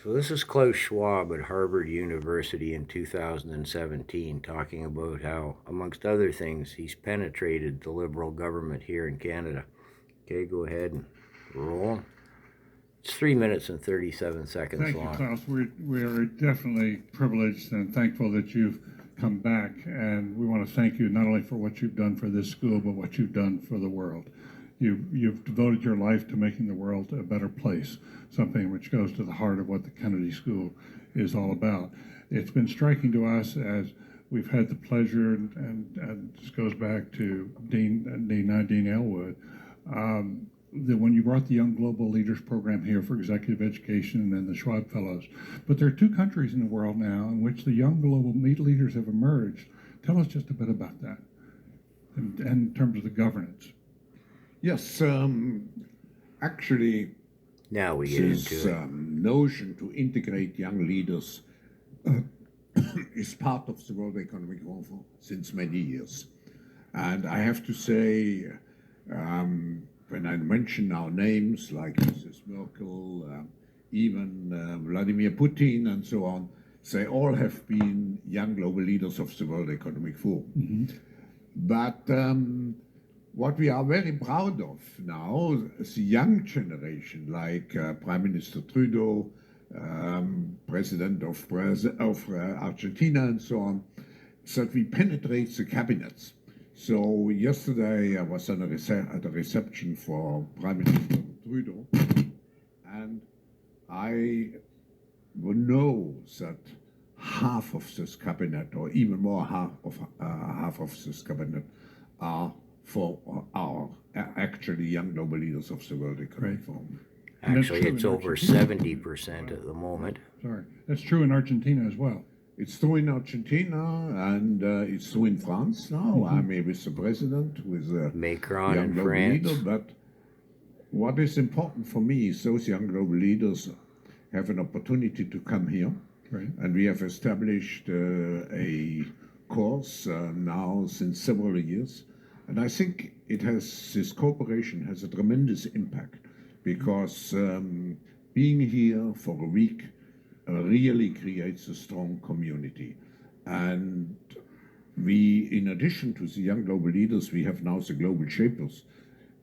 So this is Klaus Schwab at Harvard University in 2017 talking about how, amongst other things, he's penetrated the Liberal government here in Canada. Okay, go ahead and roll. It's 3 minutes and 37 seconds Thank long. you, Klaus. We are definitely privileged and thankful that you've come back, and we want to thank you not only for what you've done for this school, but what you've done for the world. You've devoted your life to making the world a better place, something which goes to the heart of what the Kennedy School is all about. It's been striking to us as we've had the pleasure, and this goes back to Dean Elwood, that when you brought the Young Global Leaders Program here for executive education and then the Schwab Fellows. But there are two countries in the world now in which the young global leaders have emerged. Tell us just a bit about that in terms of the governance. Yes, actually, now we get this into it. Notion to integrate young leaders is part of the World Economic Forum since many years. And I have to say, when I mention now names like Mrs. Merkel, even Vladimir Putin and so on, they all have been young global leaders of the World Economic Forum. Mm-hmm. But what we are very proud of now is the young generation, like Prime Minister Trudeau, President of Argentina and so on, so that we penetrate the cabinets. So yesterday I was at a reception for Prime Minister Trudeau, and I know that half of this cabinet, or even more half of this cabinet, are actually young global leaders of the World Economic Forum. Actually, it's over 70% at the moment. Sorry, that's true in Argentina as well. It's true in Argentina, and it's true in France now. Mm-hmm. I mean, with the president, with Macron young in global France. leader. But what is important for me is those young global leaders have an opportunity to come here. Right. And we have established a course now since several years. And I think this cooperation has a tremendous impact, because being here for a week really creates a strong community. And we, in addition to the young global leaders, we have now the global shapers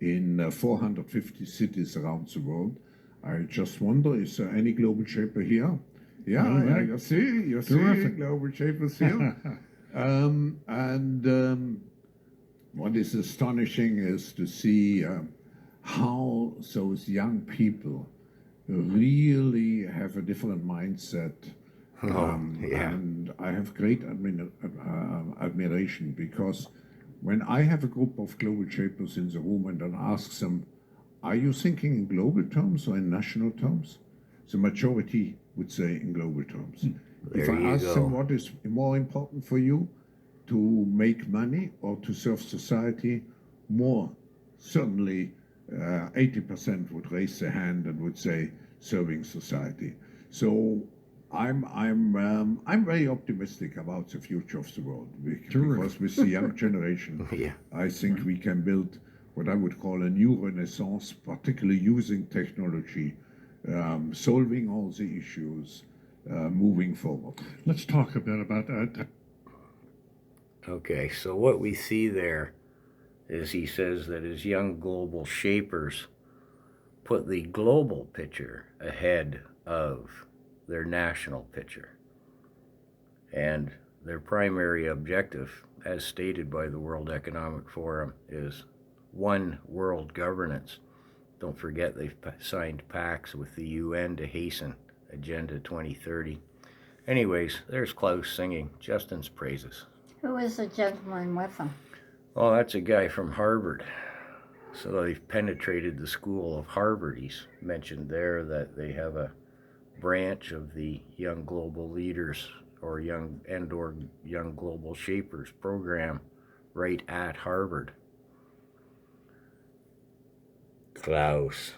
in 450 cities around the world. I just wonder, is there any global shaper here? Yeah, right. you see global shapers here. What is astonishing is to see how those young people really have a different mindset. And I have great admiration, because when I have a group of global shapers in the room and then ask them, are you thinking in global terms or in national terms? The majority would say in global terms. If I ask them what is more important for you, to make money or to serve society, certainly 80% would raise their hand and would say serving society. So I'm very optimistic about the future of the world, because with the young generation, I think we can build what I would call a new renaissance, particularly using technology, solving all the issues, moving forward. Let's talk a bit about that. Okay, so what we see there is he says that his young global shapers put the global picture ahead of their national picture. And their primary objective, as stated by the World Economic Forum, is one world governance. Don't forget they've signed pacts with the UN to hasten Agenda 2030. Anyways, there's Klaus singing Justin's praises. Who is the gentleman with him? Oh, that's a guy from Harvard. So they've penetrated the school of Harvard. He's mentioned there that they have a branch of the Young Global Leaders or Young Global Shapers program right at Harvard. Klaus.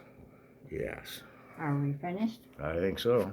Yes. Are we finished? I think so.